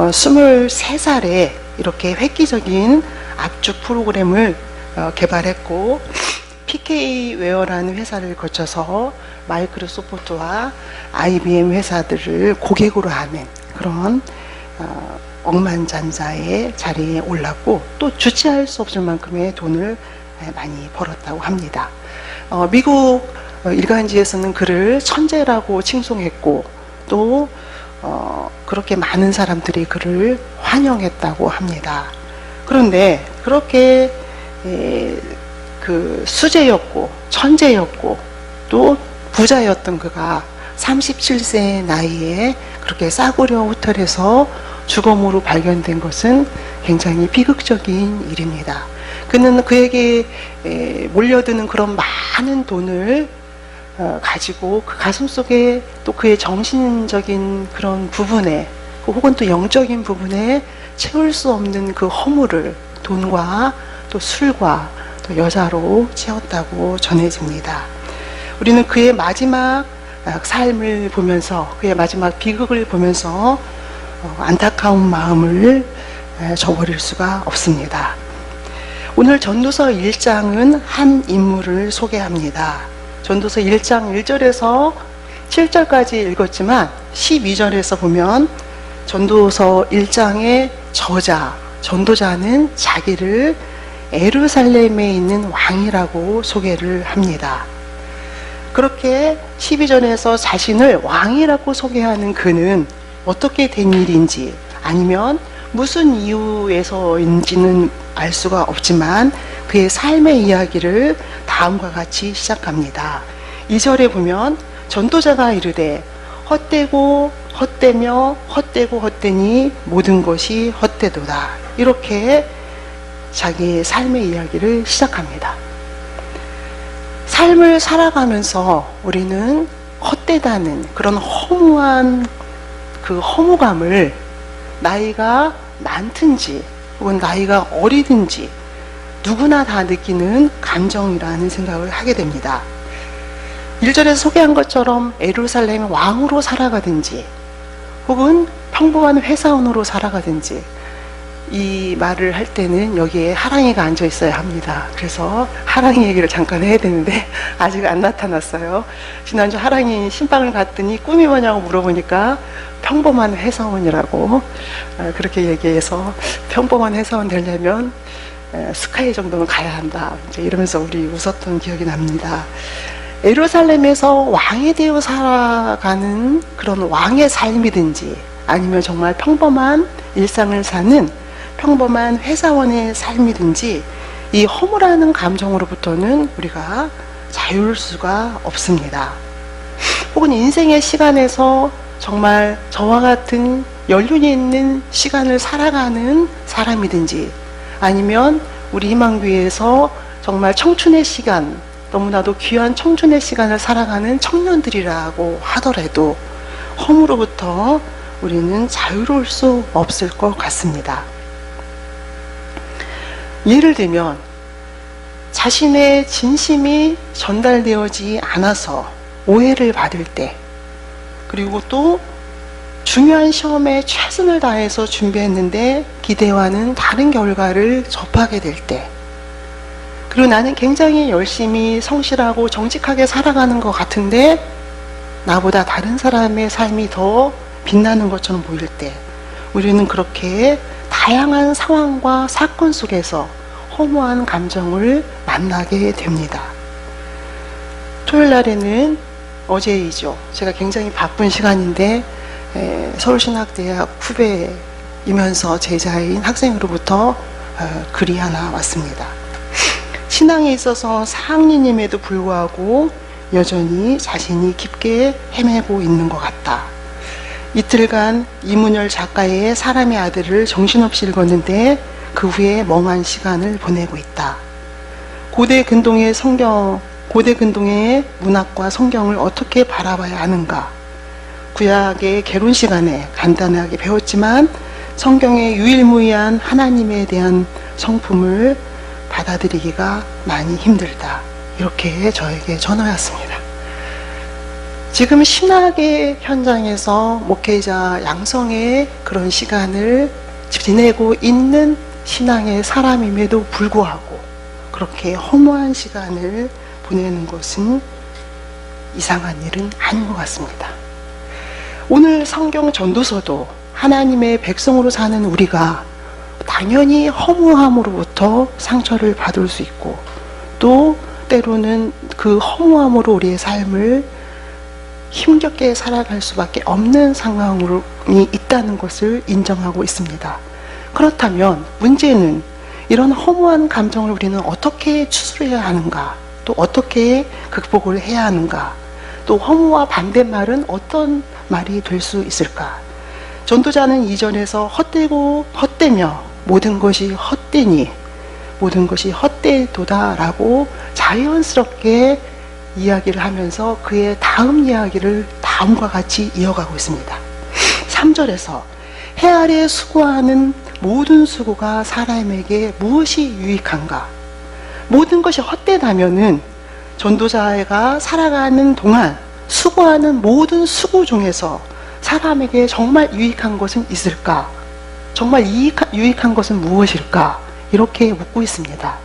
23살에 이렇게 획기적인 압축 프로그램을 개발했고, PK웨어라는 회사를 거쳐서 마이크로소프트와 IBM 회사들을 고객으로 하는 그런 억만장자의 자리에 올랐고, 또 주체할 수 없을 만큼의 돈을 많이 벌었다고 합니다. 미국 일간지에서는 그를 천재라고 칭송했고, 또 그렇게 많은 사람들이 그를 환영했다고 합니다. 그런데 그렇게 그 수재였고 천재였고 또 부자였던 그가 37세의 나이에 그렇게 싸구려 호텔에서 죽음으로 발견된 것은 굉장히 비극적인 일입니다. 그는 그에게 몰려드는 그런 많은 돈을 가지고 그 가슴속에 또 그의 정신적인 그런 부분에 혹은 또 영적인 부분에 채울 수 없는 그 허물을 돈과 또 술과 또 여자로 채웠다고 전해집니다. 우리는 그의 마지막 삶을 보면서, 그의 마지막 비극을 보면서 안타까운 마음을 저버릴 수가 없습니다. 오늘 전도서 1장은 한 인물을 소개합니다. 전도서 1장 1절에서 7절까지 읽었지만 12절에서 보면 전도서 1장의 저자, 전도자는 자기를 예루살렘에 있는 왕이라고 소개를 합니다. 그렇게 12절에서 자신을 왕이라고 소개하는 그는 어떻게 된 일인지, 아니면 무슨 이유에서인지는 알 수가 없지만 그의 삶의 이야기를 다음과 같이 시작합니다. 2절에 보면 전도자가 이르되 헛되고 헛되며 헛되고 헛되니 모든 것이 헛되도다. 이렇게 자기의 삶의 이야기를 시작합니다. 삶을 살아가면서 우리는 헛되다는 그런 허무한 그 허무감을 나이가 많든지 혹은 나이가 어리든지 누구나 다 느끼는 감정이라는 생각을 하게 됩니다. 1절에서 소개한 것처럼 예루살렘의 왕으로 살아가든지 혹은 평범한 회사원으로 살아가든지, 이 말을 할 때는 여기에 하랑이가 앉아 있어야 합니다. 그래서 하랑이 얘기를 잠깐 해야 되는데 아직 안 나타났어요. 지난주 하랑이 신방을 갔더니 꿈이 뭐냐고 물어보니까 평범한 회사원이라고 그렇게 얘기해서, 평범한 회사원 되려면 스카이 정도는 가야 한다, 이제 이러면서 우리 웃었던 기억이 납니다. 예루살렘에서 왕이 되어 살아가는 그런 왕의 삶이든지, 아니면 정말 평범한 일상을 사는 평범한 회사원의 삶이든지, 이 허무라는 감정으로부터는 우리가 자유로울 수가 없습니다. 혹은 인생의 시간에서 정말 저와 같은 연륜이 있는 시간을 살아가는 사람이든지, 아니면 우리 희망교회에서 정말 청춘의 시간, 너무나도 귀한 청춘의 시간을 살아가는 청년들이라고 하더라도 허무로부터 우리는 자유로울 수 없을 것 같습니다. 예를 들면 자신의 진심이 전달되어지지 않아서 오해를 받을 때, 그리고 또 중요한 시험에 최선을 다해서 준비했는데 기대와는 다른 결과를 접하게 될 때, 그리고 나는 굉장히 열심히 성실하고 정직하게 살아가는 것 같은데 나보다 다른 사람의 삶이 더 빛나는 것처럼 보일 때, 우리는 그렇게 다양한 상황과 사건 속에서 허무한 감정을 만나게 됩니다. 토요일 날에는 어제이죠. 제가 굉장히 바쁜 시간인데 서울신학대학 후배이면서 제자인 학생으로부터 글이 하나 왔습니다. 신앙에 있어서 4학년임에도 불구하고 여전히 자신이 깊게 헤매고 있는 것 같다. 이틀간 이문열 작가의 사람의 아들을 정신없이 읽었는데 그 후에 멍한 시간을 보내고 있다. 고대 근동의 문학과 성경을 어떻게 바라봐야 하는가? 구약의 결혼 시간에 간단하게 배웠지만 성경의 유일무이한 하나님에 대한 성품을 받아들이기가 많이 힘들다. 이렇게 저에게 전화였습니다. 지금 신학의 현장에서 목회자 양성의 그런 시간을 지내고 있는 신앙의 사람임에도 불구하고 그렇게 허무한 시간을 보내는 것은 이상한 일은 아닌 것 같습니다. 오늘 성경 전도서도 하나님의 백성으로 사는 우리가 당연히 허무함으로부터 상처를 받을 수 있고, 또 때로는 그 허무함으로 우리의 삶을 힘겹게 살아갈 수밖에 없는 상황이 있다는 것을 인정하고 있습니다. 그렇다면 문제는 이런 허무한 감정을 우리는 어떻게 추스려야 하는가, 또 어떻게 극복을 해야 하는가, 또 허무와 반대말은 어떤 말이 될 수 있을까? 전도자는 이전에서 헛되고 헛되며 모든 것이 헛되니 모든 것이 헛되도다 라고 자연스럽게 이야기를 하면서 그의 다음 이야기를 다음과 같이 이어가고 있습니다. 3절에서 해 아래 수고하는 모든 수고가 사람에게 무엇이 유익한가? 모든 것이 헛되다면은 전도자가 살아가는 동안 수고하는 모든 수고 중에서 사람에게 정말 유익한 것은 있을까? 정말 유익한 것은 무엇일까? 이렇게 묻고 있습니다.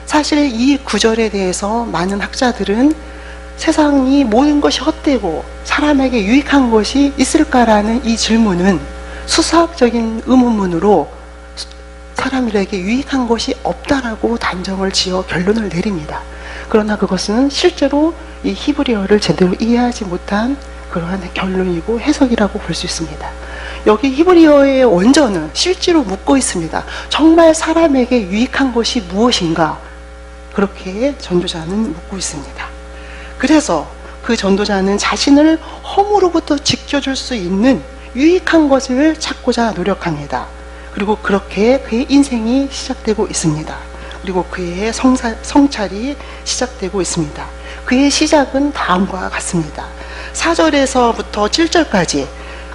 사실 이 구절에 대해서 많은 학자들은 세상이 모든 것이 헛되고 사람에게 유익한 것이 있을까라는 이 질문은 수사학적인 의문문으로 사람들에게 유익한 것이 없다라고 단정을 지어 결론을 내립니다. 그러나 그것은 실제로 이 히브리어를 제대로 이해하지 못한 그러한 결론이고 해석이라고 볼 수 있습니다. 여기 히브리어의 원전은 실제로 묻고 있습니다. 정말 사람에게 유익한 것이 무엇인가? 그렇게 전도자는 묻고 있습니다. 그래서 그 전도자는 자신을 허무로부터 지켜줄 수 있는 유익한 것을 찾고자 노력합니다. 그리고 그렇게 그의 인생이 시작되고 있습니다. 그리고 그의 성찰이 시작되고 있습니다. 그의 시작은 다음과 같습니다. 4절에서부터 7절까지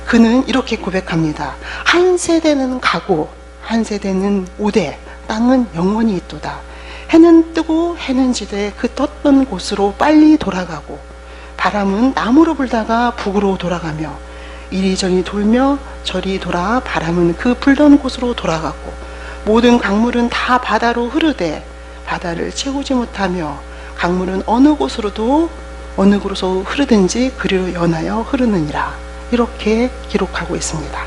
그는 이렇게 고백합니다. 한 세대는 가고 한 세대는 오되 땅은 영원히 있도다. 해는 뜨고 해는 지되 그 떴던 곳으로 빨리 돌아가고 바람은 남으로 불다가 북으로 돌아가며 이리저리 돌며 저리 돌아 바람은 그 불던 곳으로 돌아가고 모든 강물은 다 바다로 흐르되 바다를 채우지 못하며 강물은 어느 곳으로서 흐르든지 그리로 연하여 흐르느니라. 이렇게 기록하고 있습니다.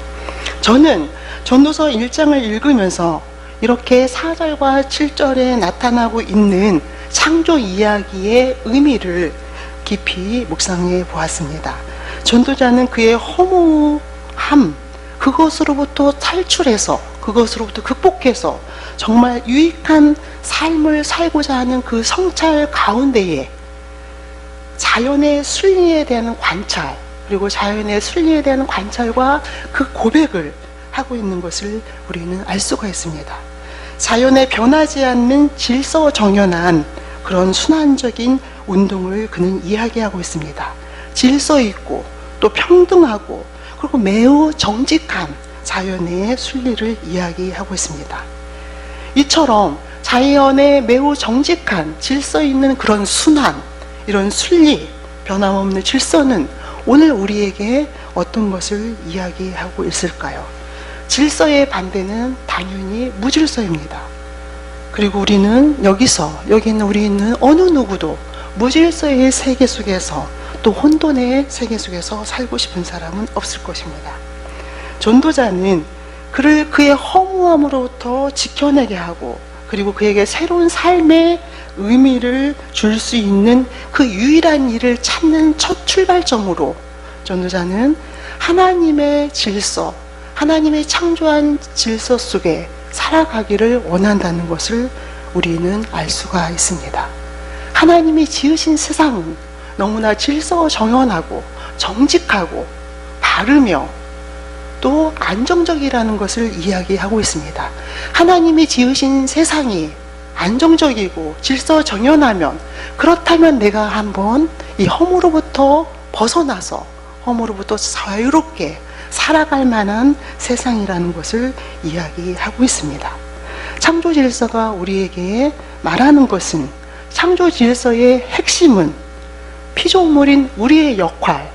저는 전도서 1장을 읽으면서 이렇게 4절과 7절에 나타나고 있는 창조 이야기의 의미를 깊이 묵상해 보았습니다. 전도자는 그의 허무함, 그것으로부터 탈출해서, 그것으로부터 극복해서 정말 유익한 삶을 살고자 하는 그 성찰 가운데에 자연의 순리에 대한 관찰, 그리고 자연의 순리에 대한 관찰과 그 고백을 하고 있는 것을 우리는 알 수가 있습니다. 자연에 변하지 않는 질서정연한 그런 순환적인 운동을 그는 이야기하고 있습니다. 질서 있고 또 평등하고 그리고 매우 정직한 자연의 순리를 이야기하고 있습니다. 이처럼 자연의 매우 정직한 질서 있는 그런 순환, 이런 순리, 변함없는 질서는 오늘 우리에게 어떤 것을 이야기하고 있을까요? 질서의 반대는 당연히 무질서입니다. 그리고 우리는 여기 있는 우리는 어느 누구도 무질서의 세계 속에서 또 혼돈의 세계 속에서 살고 싶은 사람은 없을 것입니다. 전도자는 그를 그의 허무함으로부터 지켜내게 하고 그리고 그에게 새로운 삶의 의미를 줄 수 있는 그 유일한 일을 찾는 첫 출발점으로 전도자는 하나님의 질서, 하나님의 창조한 질서 속에 살아가기를 원한다는 것을 우리는 알 수가 있습니다. 하나님이 지으신 세상은 너무나 질서 정연하고 정직하고 바르며 또 안정적이라는 것을 이야기하고 있습니다. 하나님이 지으신 세상이 안정적이고 질서 정연하면 그렇다면 내가 한번 이 허무로부터 벗어나서 허무로부터 자유롭게 살아갈 만한 세상이라는 것을 이야기하고 있습니다. 창조 질서가 우리에게 말하는 것은 창조 질서의 핵심은 피조물인 우리의 역할,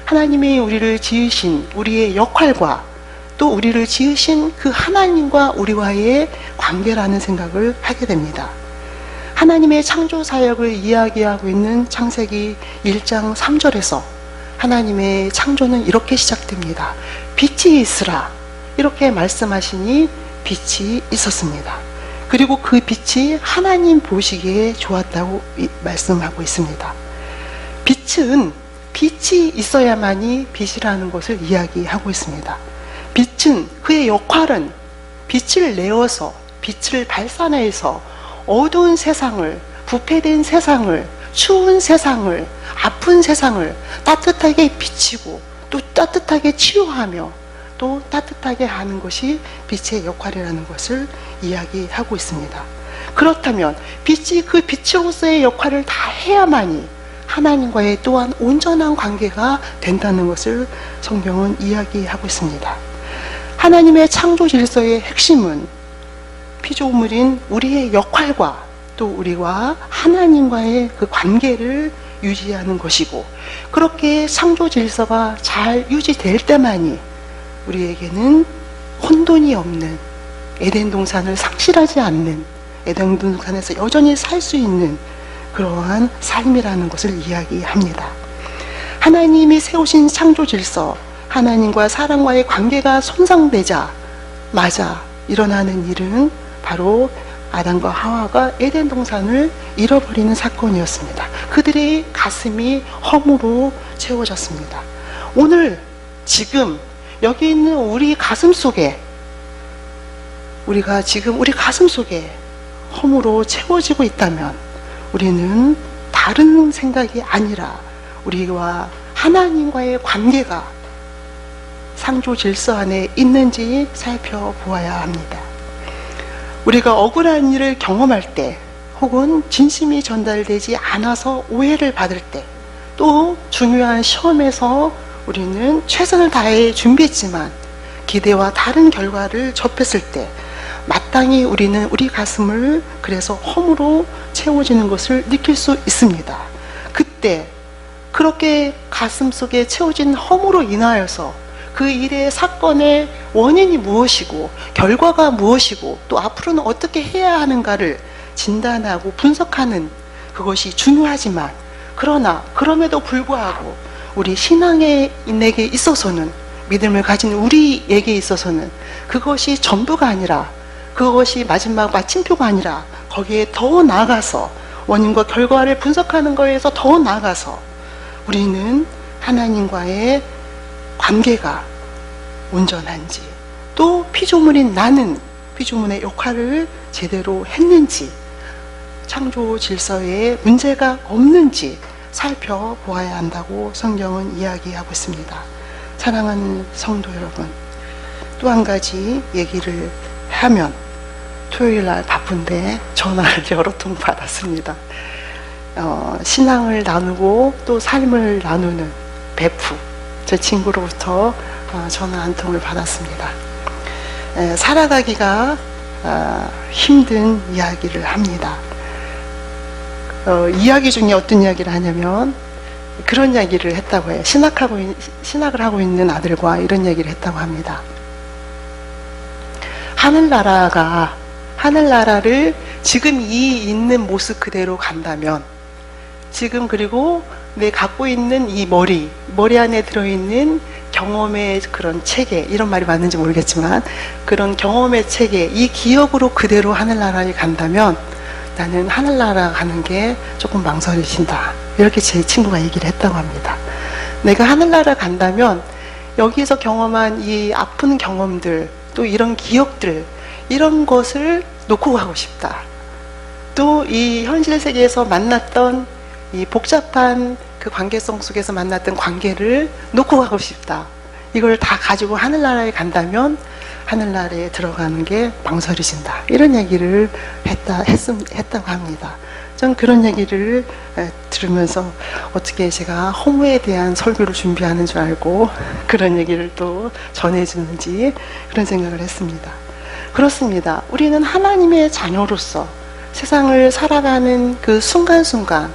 하나님이 우리를 지으신 우리의 역할과 또 우리를 지으신 그 하나님과 우리와의 관계라는 생각을 하게 됩니다. 하나님의 창조 사역을 이야기하고 있는 창세기 1장 3절에서 하나님의 창조는 이렇게 시작됩니다. 빛이 있으라 이렇게 말씀하시니 빛이 있었습니다. 그리고 그 빛이 하나님 보시기에 좋았다고 말씀하고 있습니다. 빛이 있어야만이 빛이라는 것을 이야기하고 있습니다. 빛은 그의 역할은 빛을 내어서 빛을 발산해서 어두운 세상을, 부패된 세상을, 추운 세상을, 아픈 세상을 따뜻하게 비치고 또 따뜻하게 치유하며 또 따뜻하게 하는 것이 빛의 역할이라는 것을 이야기하고 있습니다. 그렇다면 빛이 그 빛으로서의 역할을 다 해야만이 하나님과의 또한 온전한 관계가 된다는 것을 성경은 이야기하고 있습니다. 하나님의 창조 질서의 핵심은 피조물인 우리의 역할과 또 우리와 하나님과의 그 관계를 유지하는 것이고, 그렇게 창조 질서가 잘 유지될 때만이 우리에게는 혼돈이 없는 에덴 동산을 상실하지 않는, 에덴 동산에서 여전히 살 수 있는 그러한 삶이라는 것을 이야기합니다. 하나님이 세우신 창조 질서, 하나님과 사람과의 관계가 손상되자마자 일어나는 일은 바로 아담과 하와가 에덴 동산을 잃어버리는 사건이었습니다. 그들의 가슴이 험으로 채워졌습니다. 오늘 지금 여기 있는 우리 가슴 속에, 우리가 지금 우리 가슴 속에 험으로 채워지고 있다면 우리는 다른 생각이 아니라 우리와 하나님과의 관계가 창조 질서 안에 있는지 살펴보아야 합니다. 우리가 억울한 일을 경험할 때, 혹은 진심이 전달되지 않아서 오해를 받을 때, 또 중요한 시험에서 우리는 최선을 다해 준비했지만 기대와 다른 결과를 접했을 때 마땅히 우리는 우리 가슴을 그래서 험으로 채워지는 것을 느낄 수 있습니다. 그때 그렇게 가슴 속에 채워진 험으로 인하여서 그 일의 사건의 원인이 무엇이고 결과가 무엇이고 또 앞으로는 어떻게 해야 하는가를 진단하고 분석하는 그것이 중요하지만, 그러나 그럼에도 불구하고 우리 신앙의 인에게 있어서는, 믿음을 가진 우리에게 있어서는 그것이 전부가 아니라, 그것이 마지막 마침표가 아니라 거기에 더 나아가서 원인과 결과를 분석하는 거에서 더 나아가서 우리는 하나님과의 관계가 온전한지, 또 피조물인 나는 피조물의 역할을 제대로 했는지, 창조 질서에 문제가 없는지 살펴보아야 한다고 성경은 이야기하고 있습니다. 사랑하는 성도 여러분, 또 한 가지 얘기를 하면, 토요일 날 바쁜데 전화를 여러 통 받았습니다. 신앙을 나누고 또 삶을 나누는 베프, 제 친구로부터 전화 한 통을 받았습니다. 살아가기가 힘든 이야기를 합니다. 이야기 중에 어떤 이야기를 하냐면 그런 이야기를 했다고 해요. 신학을 하고 있는 아들과 이런 얘기를 했다고 합니다. 하늘나라를 지금 이 있는 모습 그대로 간다면, 지금 그리고 내 갖고 있는 이 머리 안에 들어있는 경험의 그런 체계, 이런 말이 맞는지 모르겠지만 그런 경험의 체계, 이 기억으로 그대로 하늘나라에 간다면 나는 하늘나라 가는 게 조금 망설여진다, 이렇게 제 친구가 얘기를 했다고 합니다. 내가 하늘나라 간다면 여기서 경험한 이 아픈 경험들, 또 이런 기억들, 이런 것을 놓고 가고 싶다. 또 이 현실 세계에서 만났던 이 복잡한 그 관계성 속에서 만났던 관계를 놓고 가고 싶다. 이걸 다 가지고 하늘나라에 간다면 하늘나라에 들어가는 게 망설여진다, 이런 얘기를 했다고 합니다. 전 그런 얘기를 들으면서 어떻게 제가 허무에 대한 설교를 준비하는 줄 알고 그런 얘기를 또 전해주는지 그런 생각을 했습니다. 그렇습니다. 우리는 하나님의 자녀로서 세상을 살아가는 그 순간순간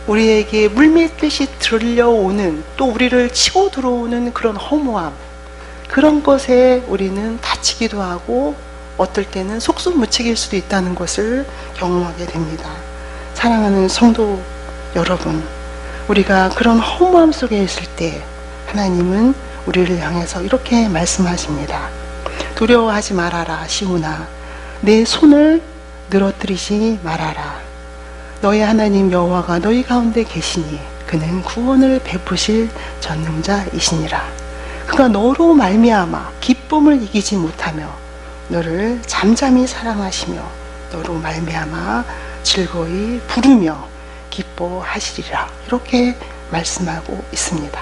우리에게 물밀듯이 들려오는, 또 우리를 치고 들어오는 그런 허무함, 그런 것에 우리는 다치기도 하고 어떨 때는 속수무책일 수도 있다는 것을 경험하게 됩니다. 사랑하는 성도 여러분, 우리가 그런 허무함 속에 있을 때 하나님은 우리를 향해서 이렇게 말씀하십니다. 두려워하지 말아라 시온아, 내 손을 늘어뜨리지 말아라. 너의 하나님 여호와가 너희 가운데 계시니 그는 구원을 베푸실 전능자이시니라. 그가 너로 말미암아 기쁨을 이기지 못하며 너를 잠잠히 사랑하시며 너로 말미암아 즐거이 부르며 기뻐하시리라. 이렇게 말씀하고 있습니다.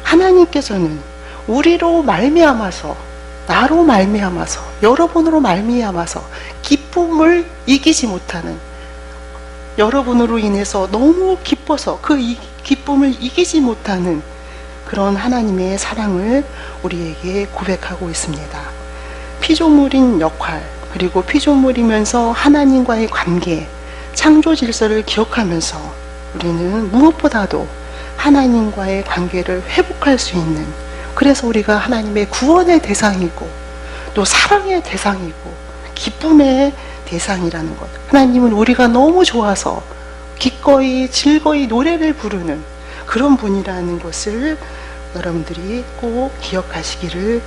하나님께서는 우리로 말미암아서, 나로 말미암아서, 여러분으로 말미암아서 기쁨을 이기지 못하는, 여러분으로 인해서 너무 기뻐서 그 기쁨을 이기지 못하는 그런 하나님의 사랑을 우리에게 고백하고 있습니다. 피조물인 역할, 그리고 피조물이면서 하나님과의 관계, 창조 질서를 기억하면서 우리는 무엇보다도 하나님과의 관계를 회복할 수 있는, 그래서 우리가 하나님의 구원의 대상이고 또 사랑의 대상이고 기쁨의 대상이라는 것, 하나님은 우리가 너무 좋아서 기꺼이 즐거이 노래를 부르는 그런 분이라는 것을 여러분들이 꼭 기억하시기를